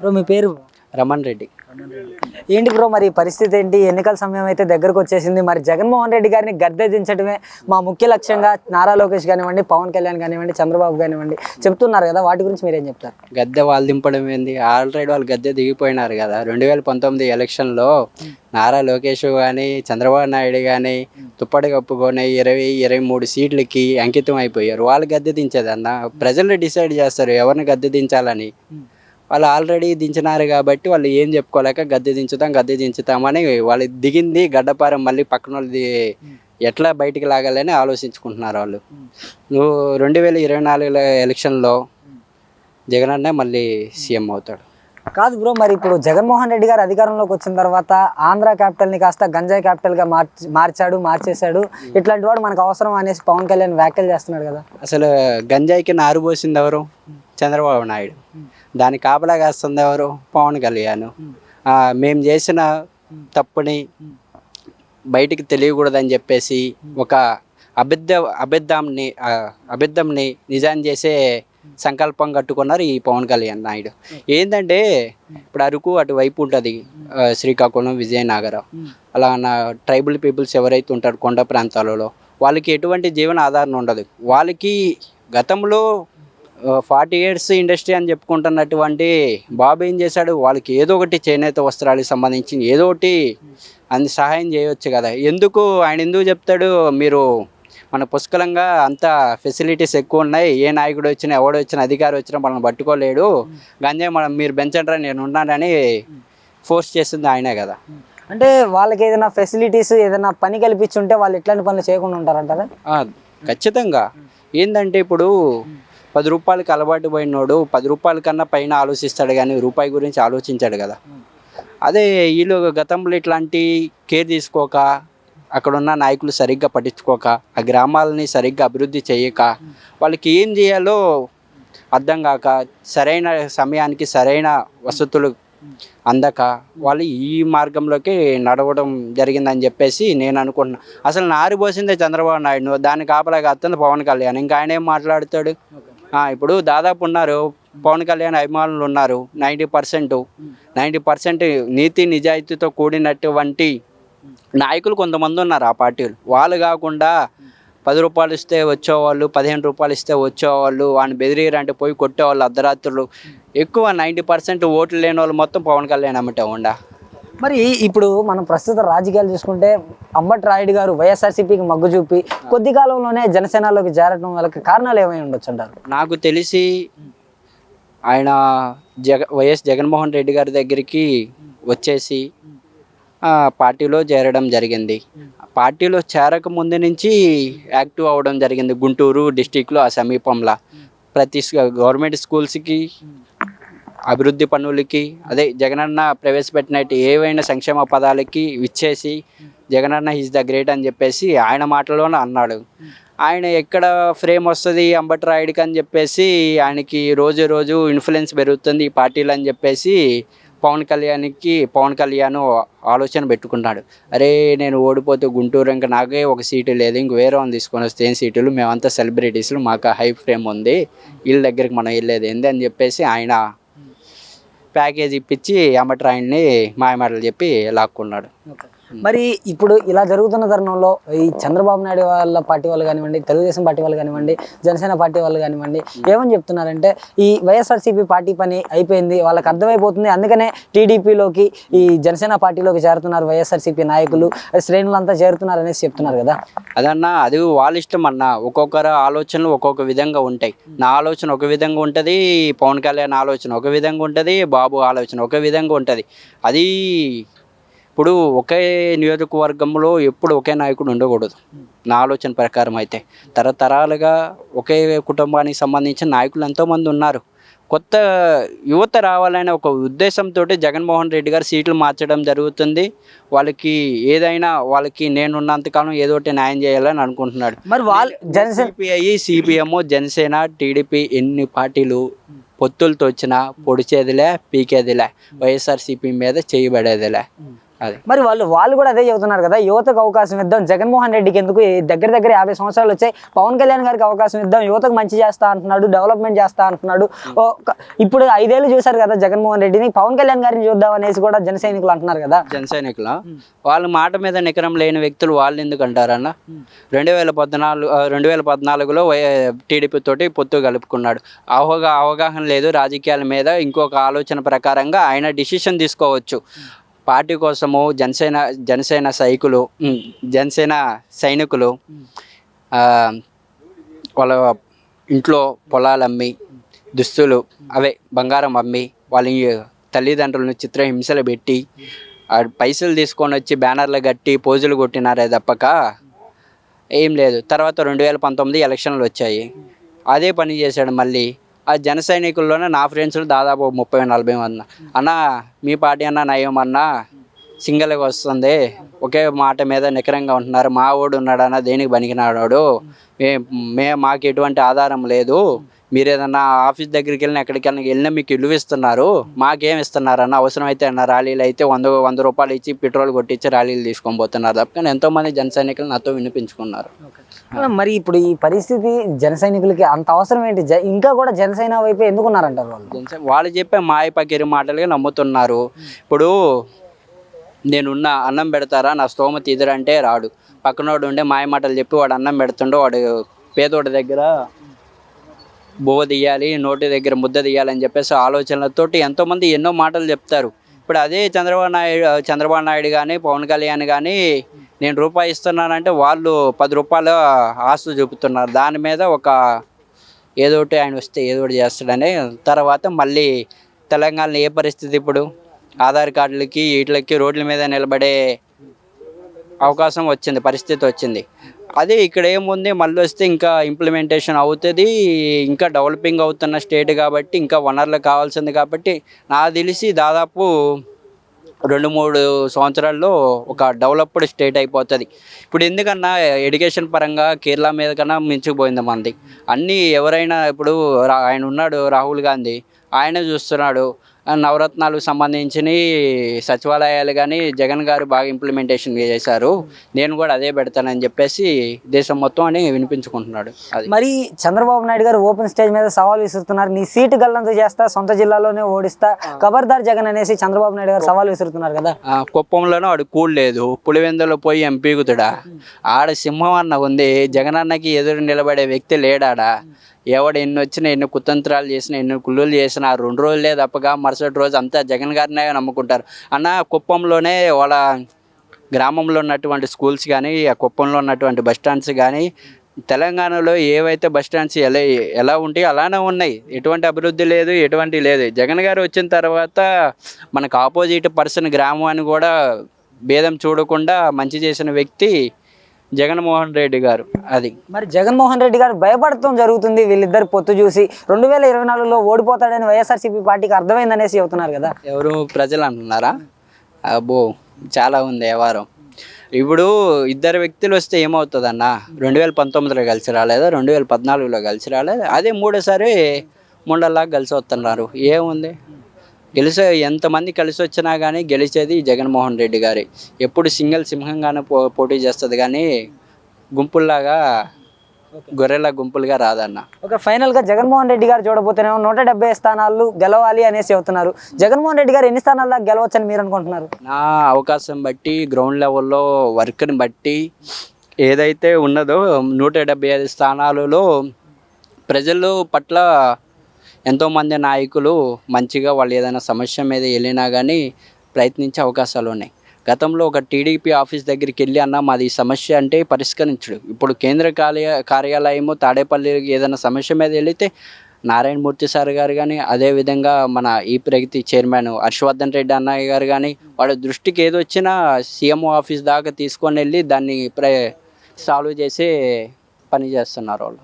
Bro మీ పేరు? రమణ్ రెడ్డి. ఏంటి bro మరి పరిస్థితి ఏంటి? ఎన్నికల సమయం అయితే దగ్గరకు వచ్చేసింది. మరి జగన్మోహన్ రెడ్డి గారిని గద్దె దించడమే మా ముఖ్య లక్ష్యంగా నారా లోకేష్ కానివ్వండి, పవన్ కళ్యాణ్ కానివ్వండి, చంద్రబాబు కానివ్వండి చెప్తున్నారు కదా, వాటి గురించి మీరేం చెప్తారు? గద్దె వాళ్ళు దింపడం ఏంది, ఆల్రెడీ వాళ్ళు గద్దె దిగిపోయినారు కదా. 2019 ఎలక్షన్లో నారా లోకేష్ కానీ చంద్రబాబు నాయుడు కానీ తుప్పటి కప్పుకొని 23 సీట్లకి అంకితం అయిపోయారు. వాళ్ళు గద్దె దించేదన్న ప్రజలు డిసైడ్ చేస్తారు ఎవరిని గద్దె దించాలని. వాళ్ళు ఆల్రెడీ దించినారు కాబట్టి వాళ్ళు ఏం చెప్పుకోలేక గద్దె దించుతామని వాళ్ళు దిగింది గడ్డపారం మళ్ళీ పక్కన వాళ్ళది ఎట్లా బయటికి లాగాలని ఆలోచించుకుంటున్నారు వాళ్ళు. నువ్వు 2024 ఎలక్షన్లో జగన్ అన్నే మళ్ళీ సీఎం అవుతాడు. కాదు బ్రో, మరి ఇప్పుడు జగన్మోహన్ రెడ్డి గారు అధికారంలోకి వచ్చిన తర్వాత ఆంధ్ర క్యాపిటల్ని కాస్త గంజాయి క్యాపిటల్గా మార్చేశాడు. ఇట్లాంటి వాడు మనకు అవసరం అనేసి పవన్ కళ్యాణ్ వ్యాఖ్యలు చేస్తున్నాడు కదా. అసలు గంజాయికి నారు పోసింది ఎవరు? చంద్రబాబు నాయుడు. దాని కాపలా కాస్తుంది ఎవరు? పవన్ కళ్యాణ్. మేము చేసిన తప్పుని బయటికి తెలియకూడదని చెప్పేసి ఒక అబద్ధంని నిజాన్ని చేసే సంకల్పం కట్టుకున్నారు ఈ పవన్ కళ్యాణ్ నాయుడు. ఏంటంటే ఇప్పుడు అరకు అటువైపు ఉంటుంది, శ్రీకాకుళం, విజయనగరం, అలా ట్రైబల్ పీపుల్స్ ఎవరైతే ఉంటారో కొండ ప్రాంతాలలో వాళ్ళకి ఎటువంటి జీవన ఆధారం ఉండదు. వాళ్ళకి గతంలో 40 years ఇండస్ట్రీ అని చెప్పుకుంటున్నటువంటి బాబు ఏం చేశాడు? వాళ్ళకి ఏదో ఒకటి చేనేత వస్త్రాలకు సంబంధించి ఏదో ఒకటి అంత సహాయం చేయవచ్చు కదా. ఆయన ఎందుకు చెప్తాడు? మీరు మన పుష్కలంగా అంత ఫెసిలిటీస్ ఎక్కువ ఉన్నాయి, ఏ నాయకుడు వచ్చినా ఎవడు వచ్చినా అధికారి వచ్చినా మనల్ని పట్టుకోలేడు, గంజాయి మీరు పెంచండి నేను ఉన్నానని ఫోర్స్ చేస్తుంది ఆయనే కదా. అంటే వాళ్ళకి ఏదైనా ఫెసిలిటీస్ ఏదైనా పని కల్పించుంటే వాళ్ళు ఎట్లాంటి పనులు చేయకుండా ఉంటారంటారా? ఖచ్చితంగా. ఏంటంటే ఇప్పుడు 10 రూపాయలకి అలవాటు పోయినోడు 10 రూపాయల కన్నా పైన ఆలోచిస్తాడు కానీ రూపాయి గురించి ఆలోచించాడు కదా. అదే వీళ్ళు గతంలో ఇట్లాంటి కేర్ తీసుకోక, అక్కడున్న నాయకులు సరిగ్గా పట్టించుకోక, ఆ గ్రామాలని సరిగ్గా అభివృద్ధి చేయక, వాళ్ళకి ఏం చేయాలో అర్థం కాక, సరైన సమయానికి సరైన వసతులు అందక వాళ్ళు ఈ మార్గంలోకి నడవడం జరిగిందని చెప్పేసి నేను అనుకుంటున్నా. అసలు నారిపోసిందే చంద్రబాబు నాయుడు, దాన్ని కాపలా కాస్తుంది పవన్ కళ్యాణ్. ఇంకా ఆయన ఏం మాట్లాడతాడు? ఇప్పుడు దాదాపు ఉన్నారు పవన్ కళ్యాణ్ అభిమానులు ఉన్నారు 90% నీతి నిజాయితీతో కూడినటువంటి నాయకులు కొంతమంది ఉన్నారు ఆ పార్టీలు. వాళ్ళు కాకుండా 10 రూపాయలు ఇస్తే వచ్చేవాళ్ళు, 15 రూపాయలు ఇస్తే వచ్చేవాళ్ళు, వాడిని బెదిరీరంటే పోయి కొట్టేవాళ్ళు అర్ధరాత్రులు. ఎక్కువ 90% ఓట్లు లేని వాళ్ళు మొత్తం పవన్ కళ్యాణ్ అమ్మటే ఉండా. మరి ఇప్పుడు మనం ప్రస్తుత రాజకీయాలు చూసుకుంటే అంబటి రాయుడు గారు వైఎస్ఆర్సీపీకి మగ్గు చూపి కొద్ది కాలంలోనే జనసేనలోకి చేరడం వాళ్ళకి కారణాలు ఏమై ఉండొచ్చు అంటారు? నాకు తెలిసి ఆయన వైఎస్ జగన్మోహన్ రెడ్డి గారి దగ్గరికి వచ్చేసి పార్టీలో చేరడం జరిగింది. పార్టీలో చేరక ముందు నుంచి యాక్టివ్ అవ్వడం జరిగింది. గుంటూరు డిస్టిక్లో ఆ సమీపంలో ప్రతి గవర్నమెంట్ స్కూల్స్కి, అభివృద్ధి పనులకి, అదే జగనన్న ప్రవేశపెట్టినట్టు ఏవైనా సంక్షేమ పదాలకి ఇచ్చేసి జగనన్న ఈజ్ ద గ్రేట్ అని చెప్పేసి ఆయన మాటలోనే అన్నాడు. ఆయన ఎక్కడ ఫ్రేమ్ వస్తుంది అంబటి రాయుడికి అని చెప్పేసి ఆయనకి రోజు ఇన్ఫ్లుయెన్స్ పెరుగుతుంది ఈ పార్టీలు అని చెప్పేసి పవన్ కళ్యాణ్ ఆలోచన పెట్టుకున్నాడు. అరే నేను ఓడిపోతే గుంటూరు ఇంకా నాకే ఒక సీటు లేదు, ఇంక వేరే వాళ్ళని తీసుకొని వస్తే ఏం సీటులు, మేమంతా సెలబ్రిటీస్లు, మాకు హై ఫ్రేమ్ ఉంది, వీళ్ళ దగ్గరికి మనం వెళ్ళేది ఏంది అని చెప్పేసి ఆయన ప్యాకేజ్ ఇప్పించి అంబటి రాయుడిని మాయమాటలు చెప్పి లాక్కున్నాడు. మరి ఇప్పుడు ఇలా జరుగుతున్న తరుణంలో ఈ చంద్రబాబు నాయుడు వాళ్ళ పార్టీ వాళ్ళు కానివ్వండి, తెలుగుదేశం పార్టీ వాళ్ళు కానివ్వండి, జనసేన పార్టీ వాళ్ళు కానివ్వండి ఏమని చెప్తున్నారంటే ఈ వైఎస్ఆర్సీపీ పార్టీ పని అయిపోయింది, వాళ్ళకి అర్థమైపోతుంది, అందుకనే టీడీపీలోకి ఈ జనసేన పార్టీలోకి చేరుతున్నారు వైఎస్ఆర్సీపీ నాయకులు, శ్రేణులంతా చేరుతున్నారు అనేసి చెప్తున్నారు కదా. అదన్నా అది వాళ్ళ ఇష్టం అన్న. ఒక్కొక్కరు ఆలోచనలు ఒక్కొక్క విధంగా ఉంటాయి. నా ఆలోచన ఒక విధంగా ఉంటుంది, పవన్ కళ్యాణ్ ఆలోచన ఒక విధంగా ఉంటుంది, బాబు ఆలోచన ఒక విధంగా ఉంటుంది. అది ఇప్పుడు ఒకే నియోజకవర్గంలో ఎప్పుడు ఒకే నాయకుడు ఉండకూడదు నా ఆలోచన ప్రకారం. అయితే తరతరాలుగా ఒకే కుటుంబానికి సంబంధించిన నాయకులు ఎంతోమంది ఉన్నారు. కొత్త యువత రావాలనే ఒక ఉద్దేశంతో జగన్మోహన్ రెడ్డి గారు సీట్లు మార్చడం జరుగుతుంది. వాళ్ళకి ఏదైనా వాళ్ళకి నేనున్నంతకాలం ఏదో ఒకటి న్యాయం చేయాలని అనుకుంటున్నాడు. మరి వాళ్ళు సిపిఐ, సిపిఎం, జనసేన, టీడీపీ ఎన్ని పార్టీలు పొత్తులతో వచ్చినా పొడిచేదిలే, పీకేదిలే, వైఎస్ఆర్సీపీ మీద చేయబడేదిలే. అది మరి వాళ్ళు కూడా అదే చెబుతున్నారు కదా, యువతకు అవకాశం ఇద్దాం, జగన్మోహన్ రెడ్డికి ఎందుకు దగ్గర దగ్గర 50 సంవత్సరాలు వచ్చాయి, పవన్ కళ్యాణ్ గారికి అవకాశం ఇద్దాం, యువతకు మంచి చేస్తా అంటున్నాడు, డెవలప్మెంట్ చేస్తా అంటున్నాడు. ఇప్పుడు 5 ఏళ్ళు చూసారు కదా జగన్మోహన్ రెడ్డిని, పవన్ కళ్యాణ్ గారిని చూద్దాం అనేసి కూడా జన సైనికులు అంటున్నారు కదా. జన సైనికుల వాళ్ళ మాట మీద నికరం లేని వ్యక్తులు వాళ్ళు ఎందుకు అంటారన్న? 2014లో టీడీపీ తోటి పొత్తు కలుపుకున్నాడు. అవగాహన లేదు రాజకీయాల మీద, ఇంకొక ఆలోచన ప్రకారంగా ఆయన డిసిషన్ తీసుకోవచ్చు. పార్టీ కోసము జనసేన సైనికులు వాళ్ళ ఇంట్లో పొలాలు అమ్మి, దుస్తులు అవే బంగారం అమ్మి, వాళ్ళ తల్లిదండ్రులను చిత్రహింసలు పెట్టి పైసలు తీసుకొని వచ్చి బ్యానర్లు కట్టి పోజులు కొట్టినారే తప్పక ఏం లేదు. తర్వాత 2019 ఎలక్షన్లు వచ్చాయి, అదే పని చేశాడు మళ్ళీ. ఆ జన సైనికుల్లోనే నా ఫ్రెండ్స్లు దాదాపు 30-40 మంది. అన్న మీ పార్టీ అన్న నయం అన్న, సింగిల్గా వస్తుంది, ఒకే మాట మీద నికరంగా ఉంటున్నారు, మా ఓడు ఉన్నాడన్న దేనికి పనికినాడు, మాకు ఎటువంటి ఆధారం లేదు, మీరు ఏదన్నా ఆఫీస్ దగ్గరికి వెళ్ళినా ఎక్కడికి వెళ్ళినా మీకు ఇల్లు ఇస్తున్నారు, మాకేం ఇస్తున్నారన్న, అవసరమైతే అన్న ర్యాలీలు అయితే 100 రూపాయలు ఇచ్చి పెట్రోల్ కొట్టించి ర్యాలీలు తీసుకొని పోతున్నారు తప్ప. కానీ ఎంతోమంది జన సైనికులు నాతో వినిపించుకున్నారు. మరి ఇప్పుడు ఈ పరిస్థితి జన సైనికులకి అంత అవసరం ఏంటి, ఇంకా కూడా జనసేన వైపు ఎందుకున్నారంటారు వాళ్ళు చెప్పే మాయ పకీరు మాటలుగా నమ్ముతున్నారు. ఇప్పుడు నేనున్న అన్నం పెడతారా, నా స్తోమత ఇదిరంటే రాడు, పక్కనోడు ఉండే మాయ మాటలు చెప్పి వాడు అన్నం పెడుతుండో, వాడు పేదోడి దగ్గర బువ్వ తీయాలి, నోటి దగ్గర ముద్ద తీయాలని చెప్పేసి ఆలోచనలతోటి ఎంతోమంది ఎన్నో మాటలు చెప్తారు. ఇప్పుడు అదే చంద్రబాబు నాయుడు కానీ పవన్ కళ్యాణ్ కానీ నేను రూపాయి ఇస్తున్నానంటే వాళ్ళు 10 రూపాయల ఆస్తు చూపుతున్నారు. దాని మీద ఒక ఏదోటి ఆయన వస్తే ఏదోటి చేస్తాడని. తర్వాత మళ్ళీ తెలంగాణలో ఏ పరిస్థితి, ఇప్పుడు ఆధార్ కార్డులకి వీటికి రోడ్ల మీద నిలబడే అవకాశం వచ్చింది, పరిస్థితి వచ్చింది. అదే ఇక్కడ ఏముంది, మళ్ళీ వస్తే ఇంకా ఇంప్లిమెంటేషన్ అవుతుంది, ఇంకా డెవలపింగ్ అవుతున్న స్టేట్ కాబట్టి ఇంకా వనరులు కావాల్సింది కాబట్టి నాకు తెలిసి దాదాపు 2-3 సంవత్సరాల్లో ఒక డెవలప్డ్ స్టేట్ అయిపోతుంది. ఇప్పుడు ఎందుకన్నా ఎడ్యుకేషన్ పరంగా కేరళ మీద కన్నా మించిపోయింది మంది. అన్నీ ఎవరైనా ఇప్పుడు ఆయన ఉన్నాడు రాహుల్ గాంధీ, ఆయనే చూస్తున్నాడు. నవరత్నాలకు సంబంధించిన సచివాలయాలు కానీ జగన్ గారు బాగా ఇంప్లిమెంటేషన్ చేశారు, నేను కూడా అదే పెడతానని చెప్పేసి దేశం మొత్తం అని వినిపించుకుంటున్నాడు. అది మరి చంద్రబాబు నాయుడు గారు ఓపెన్ స్టేజ్ మీద సవాల్ విసురుతున్నారు, నీ సీటు గల్లంతు చేస్తా, సొంత జిల్లాలోనే ఓడిస్తా, ఖబర్దార్ జగన్ అనేసి చంద్రబాబు నాయుడు గారు సవాల్ విసురుతున్నారు కదా. కుప్పంలోనూ వాడు కూడలేదు, పులివెందులో పోయి ఎంపీగుతుడా, ఆడ సింహం అన్న ఉంది, జగన్ అన్నకి ఎదురు నిలబడే వ్యక్తి లేడాడా. ఎవడు ఎన్ని వచ్చినా, ఎన్ని కుతంత్రాలు చేసినా, ఎన్ని కుళ్ళులు చేసినా 2 రోజులే తప్పగా మరుసటి రోజు అంతా జగన్ గారినే నమ్ముకుంటారు. అన్న కుప్పంలోనే వాళ్ళ గ్రామంలో ఉన్నటువంటి స్కూల్స్ కానీ, ఆ కుప్పంలో ఉన్నటువంటి బస్ స్టాండ్స్ కానీ, తెలంగాణలో ఏవైతే బస్ స్టాండ్స్ ఎలా ఉంటాయో అలానే ఉన్నాయి. ఎటువంటి అభివృద్ధి లేదు, ఎటువంటి లేదు. జగన్ గారు వచ్చిన తర్వాత మనకు ఆపోజిట్ పర్సన్ గ్రామాన్ని కూడా భేదం చూడకుండా మంచి చేసిన వ్యక్తి జగన్మోహన్ రెడ్డి గారు. అది మరి జగన్మోహన్ రెడ్డి గారు భయపడటం జరుగుతుంది, వీళ్ళిద్దరు పొత్తు చూసి 2024లో ఓడిపోతాడని వైఎస్ఆర్సీపీ పార్టీకి అర్థమైందనేసి చెబుతున్నారు కదా. ఎవరు ప్రజలు అంటున్నారా? అబ్బో చాలా ఉంది వ్యవహారం. ఇప్పుడు ఇద్దరు వ్యక్తులు వస్తే ఏమవుతుందన్న, 2019లో కలిసి రాలేదా, 2014లో కలిసి రాలేదా, అదే మూడోసారి ముండల్లాగా కలిసి వస్తున్నారు. ఏముంది, ఎంతమంది కలిసి వచ్చినా కానీ గెలిచేది జగన్మోహన్ రెడ్డి గారి. ఎప్పుడు సింగిల్ సింహంగానే పోటీ చేస్తుంది కానీ గుంపుల్లాగా గొర్రెల గుంపులుగా రాదన్న. ఒక ఫైనల్గా జగన్మోహన్ రెడ్డి గారు చూడబోతేనేమో 170 స్థానాలు గెలవాలి అనేసి చెబుతున్నారు. జగన్మోహన్ రెడ్డి గారు ఎన్ని స్థానాల్లో గెలవచ్చని మీరు అనుకుంటున్నారు? నా అవకాశం బట్టి, గ్రౌండ్ లెవెల్లో వర్క్ని బట్టి ఏదైతే ఉన్నదో 175 స్థానాలలో ప్రజలు పట్ల ఎంతోమంది నాయకులు మంచిగా వాళ్ళు ఏదైనా సమస్య మీద వెళ్ళినా కానీ ప్రయత్నించే అవకాశాలు ఉన్నాయి. గతంలో ఒక టీడీపీ ఆఫీస్ దగ్గరికి వెళ్ళి అన్న మాది సమస్య అంటే పరిష్కరించడు. ఇప్పుడు కేంద్ర కార్యాలయము తాడేపల్లికి ఏదైనా సమస్య మీద వెళితే నారాయణమూర్తి సార్ గారు కానీ, అదేవిధంగా మన ఈ ప్రగతి చైర్మన్ హర్షవర్ధన్ రెడ్డి అన్నయ్య గారు కానీ, వాళ్ళ దృష్టికి ఏది వచ్చినా సీఎంఓ ఆఫీస్ దాకా తీసుకొని వెళ్ళి దాన్ని సాల్వ్ చేసే పని చేస్తున్నారు వాళ్ళు.